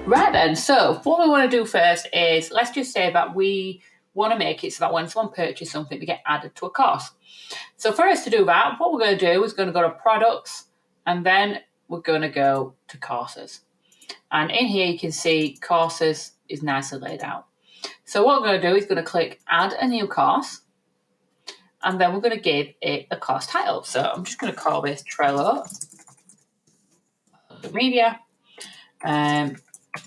Right then, so what we want to do first is let's just say that we want to make it so that when someone purchases something, they get added to a course. So for us to do that, what we're going to do is going to go to products and then we're going to go to courses. And in here you can see courses is nicely laid out. So what we're going to do is going to click add a new course and then we're going to give it a course title. So I'm just going to call this Trello Media.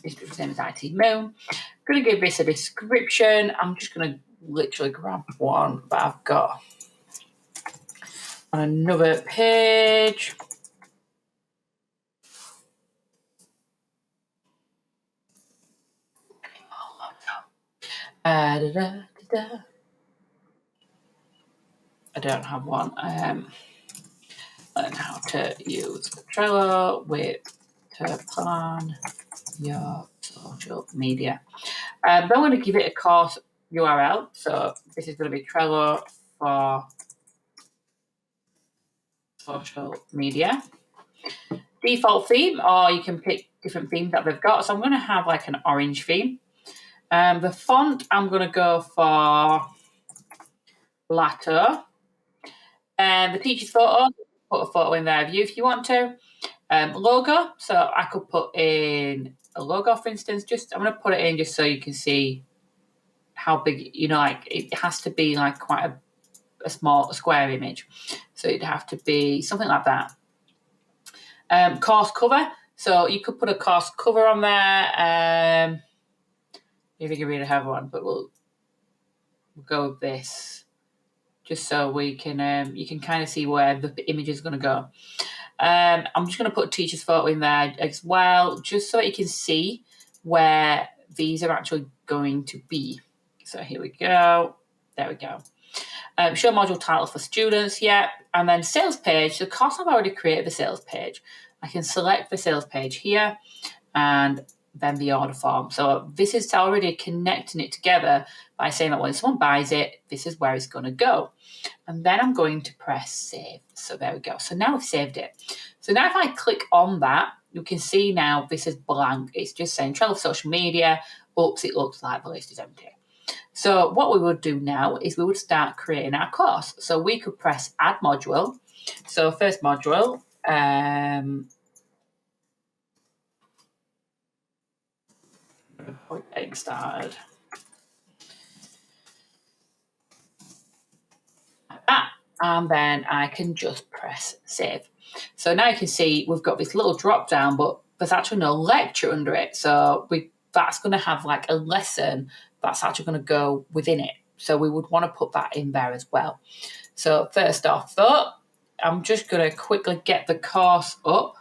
It's the same as IT Moon. I'm going to give this a description. I'm just going to literally grab one that I've got on another page. I don't have one. Learn how to use Trello to plan your social media. Then I'm going to give it a course URL. So this is going to be Trello for social media. Default theme, or you can pick different themes that they've got. So I'm going to have like an orange theme. The font, I'm going to go for Lato. And the teacher's photo, put a photo in there of you if you want to. Logo, so I could put in a logo, for instance. I'm going to put it in just so you can see how big, like it has to be like quite a small square image. So it'd have to be something like that. Course cover, so you could put a course cover on there. If you can really have one, but we'll go with this just so we can you can kind of see where the image is going to go. I'm just going to put a teacher's photo in there as well, just so you can see where these are actually going to be. So here we go. There we go. Show module title for students, yeah. And then sales page. So of course I've already created the sales page. I can select the sales page here and then the order form. So this is already connecting it together by saying that when someone buys it, this is where it's going to go. And then I'm going to press save. So there we go. So now I've saved it. So now if I click on that, you can see now this is blank. It's just saying Trello social media. Oops, it looks like the list is empty. So what we would do now is we would start creating our course. So we could press add module. So first module, getting started. Like that. And then I can just press save. So now you can see we've got this little drop down, but there's actually no lecture under it. So that's going to have like a lesson that's actually going to go within it. So we would want to put that in there as well. So first off though, I'm just going to quickly get the course up.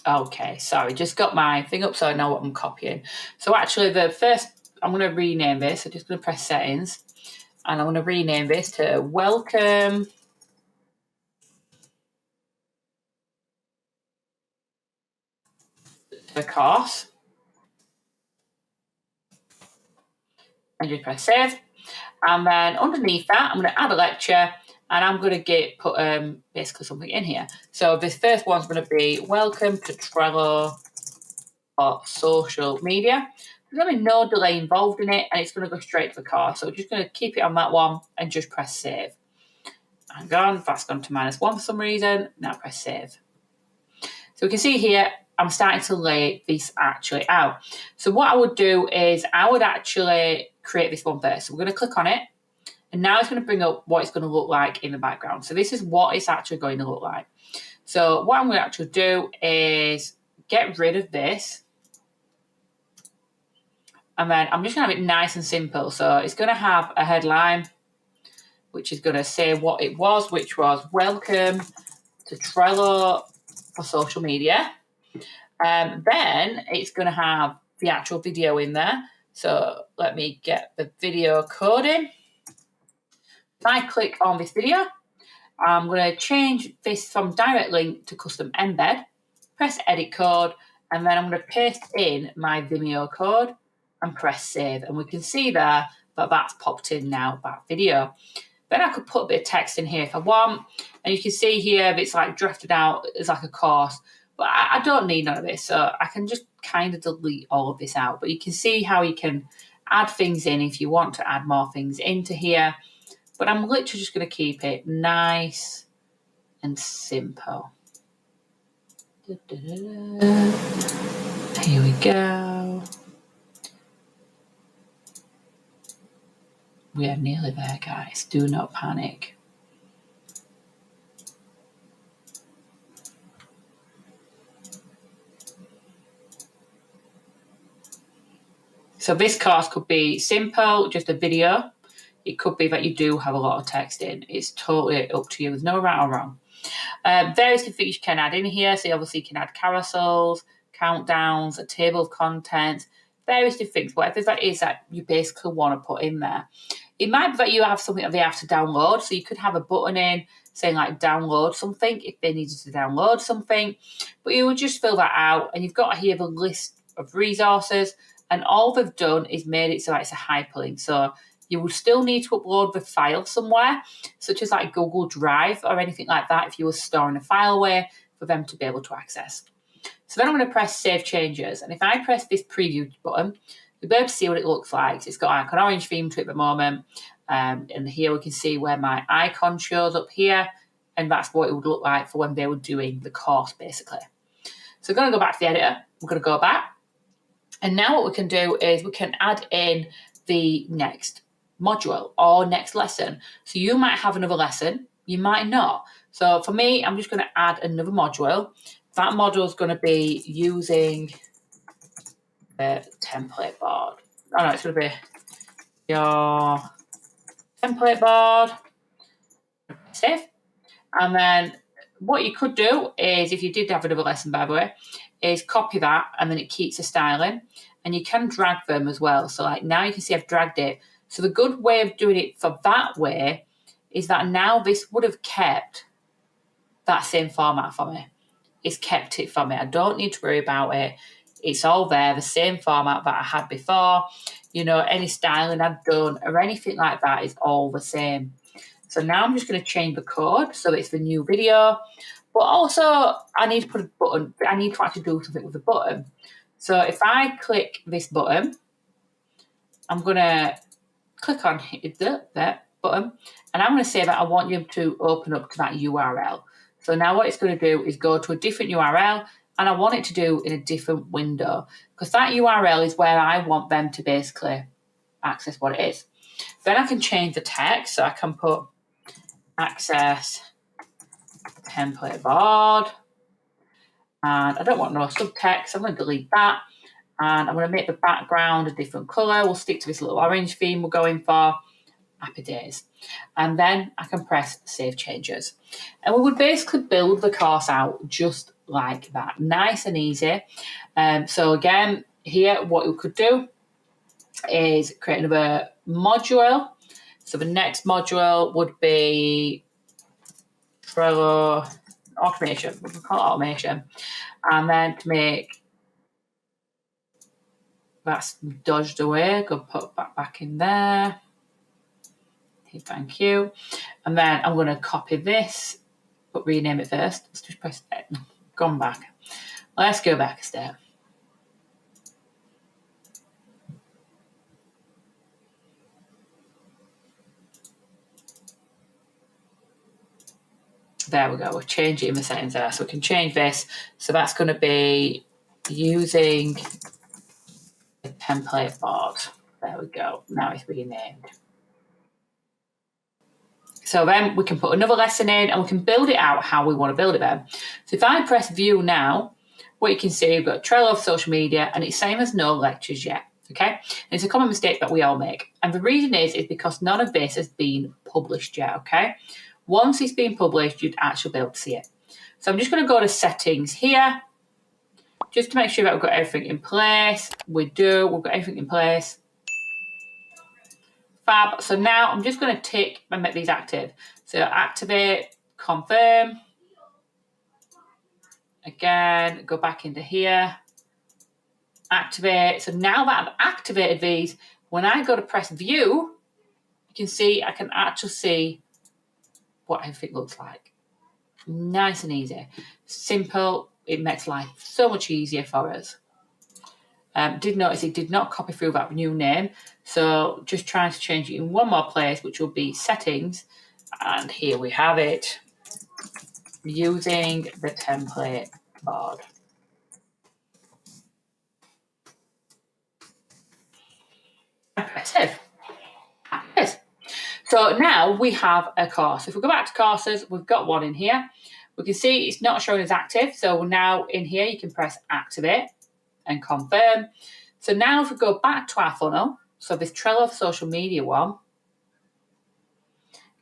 Okay, sorry, just got my thing up so I know what I'm copying. So actually I'm going to rename this. I'm just going to press settings and I'm going to rename this to welcome to the course. And just press save. And then underneath that, I'm going to add a lecture and I'm going to put basically something in here. So this first one's going to be welcome to Trello for social media. There's going to be no delay involved in it and it's going to go straight to the course. So we're just going to keep it on that one and just press save. Hang on, that's gone to -1 for some reason. Now press save. So we can see here, I'm starting to lay this actually out. So what I would do is I would actually create this one first. So we're going to click on it. And now it's going to bring up what it's going to look like in the background. So this is what it's actually going to look like. So what I'm going to actually do is get rid of this. And then I'm just going to have it nice and simple. So it's going to have a headline, which is going to say what it was, which was welcome to Trello for social media. Then it's going to have the actual video in there. So let me get the video code in. If I click on this video, I'm going to change this from direct link to custom embed, press edit code, and then I'm going to paste in my Vimeo code and press save. And we can see there that that's popped in now, that video. Then I could put a bit of text in here if I want. And you can see here it's like drafted out as like a course. But I don't need none of this. So I can just kind of delete all of this out, but you can see how you can add things in if you want to add more things into here. But I'm literally just going to keep it nice and simple. Here we go. We are nearly there, guys. Do not panic. So this course could be simple, just a video. It could be that you do have a lot of text in. It's totally up to you. There's no right or wrong. Various things you can add in here. So obviously you can add carousels, countdowns, a table of contents, various different things, whatever that is that you basically want to put in there. It might be that you have something that they have to download. So you could have a button in saying like download something if they needed to download something. But you would just fill that out, and you've got here the list of resources, and all they've done is made it so that it's a hyperlink. So you will still need to upload the file somewhere, such as like Google Drive or anything like that if you were storing a file away for them to be able to access. So then I'm going to press Save Changes. And if I press this Preview button, you'll be able to see what it looks like. So it's got like an orange theme to it at the moment. And here we can see where my icon shows up here. And that's what it would look like for when they were doing the course, basically. So we're going to go back to the editor. We're going to go back. And now what we can do is we can add in the next module or next lesson. So you might have another lesson, you might not. So for me, I'm just going to add another module. That module is going to be using the template board. Oh no, it's going to be your template board. Save. And then what you could do is, if you did have another lesson, by the way, is copy that, and then it keeps the styling. And you can drag them as well. So like now you can see I've dragged it. So the good way of doing it for that way is that now this would have kept that same format for me. It's kept it for me. I don't need to worry about it. It's all there, the same format that I had before. You know, any styling I've done or anything like that is all the same. So now I'm just going to change the code so it's the new video. But also, I need to put a button. I need to actually do something with the button. So if I click this button, I'm going to click on that button, and I'm going to say that I want you to open up to that URL. So now what it's going to do is go to a different URL, and I want it to do in a different window, because that URL is where I want them to basically access what it is. Then I can change the text, so I can put access template board, and I don't want no subtext. I'm going to delete that, and I'm going to make the background a different colour. We'll stick to this little orange theme we're going for. Happy days. And then I can press Save Changes. And we would basically build the course out just like that. Nice and easy. So again, here what we could do is create another module. So the next module would be Trello automation. We can call it automation. And then to make that's dodged away, go put that back in there. Thank you. And then I'm going to copy this, but rename it first. Let's just press it. Gone back. Let's go back a step. There we go. We'll change it in the settings there. So we can change this. So that's going to be using the template board. There we go. Now it's renamed. So then we can put another lesson in, and we can build it out how we want to build it then. So if I press view now, what you can see, we've got Trello of social media, and it's saying there's no lectures yet. Okay, and it's a common mistake that we all make. And the reason is because none of this has been published yet. Okay, once it's been published, you'd actually be able to see it. So I'm just going to go to settings here, just to make sure that we've got everything in place. We've got everything in place. Fab. So now I'm just going to tick and make these active. So activate, confirm. Again, go back into here. Activate. So now that I've activated these, when I go to press view, you can see I can actually see what everything looks like. Nice and easy. Simple. It makes life so much easier for us. Did notice it did not copy through that new name. So just trying to change it in one more place, which will be settings. And here we have it. Using the template board. Impressive. Yes. So now we have a course. If we go back to courses, we've got one in here. We can see it's not showing as active. So now in here, you can press activate and confirm. So now if we go back to our funnel, so this Trello for social media one,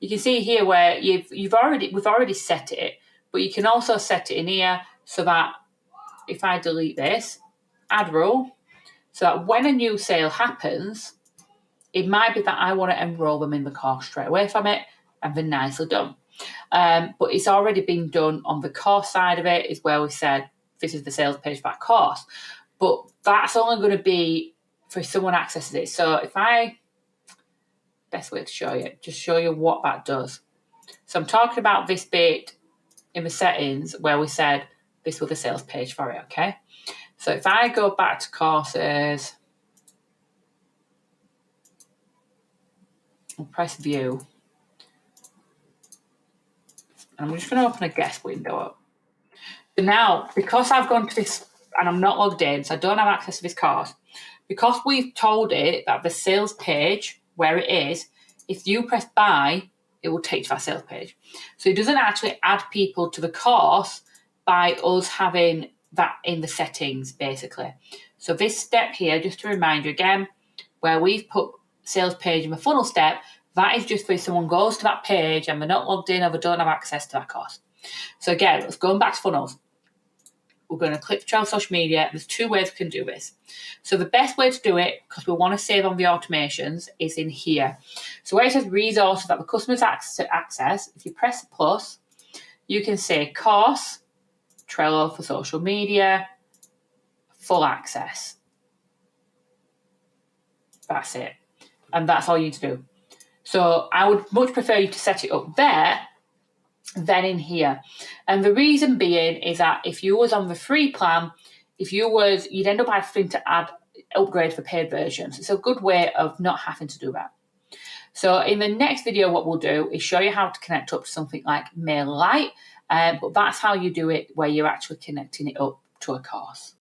you can see here where we've already set it, but you can also set it in here so that if I delete this, add rule, so that when a new sale happens, it might be that I want to enroll them in the course straight away from it, and they're nicely done. But it's already been done on the course side of it, is where we said this is the sales page for that course. But that's only going to be for if someone accesses it. So if best way to show you, just show you what that does. So I'm talking about this bit in the settings where we said this was the sales page for it, okay? So if I go back to courses and press view, and I'm just going to open a guest window up. So now, because I've gone to this and I'm not logged in, so I don't have access to this course, because we've told it that the sales page, where it is, if you press buy, it will take you to that sales page. So it doesn't actually add people to the course by us having that in the settings, basically. So this step here, just to remind you again, where we've put sales page in the funnel step, that is just where someone goes to that page and they're not logged in or they don't have access to that course. So again, let's go back to funnels. We're going to click Trello social media. There's two ways we can do this. So the best way to do it, because we want to save on the automations, is in here. So where it says resources that the customers access, if you press plus, you can say course, Trello for social media, full access. That's it. And that's all you need to do. So I would much prefer you to set it up there than in here. And the reason being is that if you was on the free plan, you'd end up having to upgrade for paid versions. It's a good way of not having to do that. So in the next video, what we'll do is show you how to connect up to something like MailerLite, but that's how you do it, where you're actually connecting it up to a course.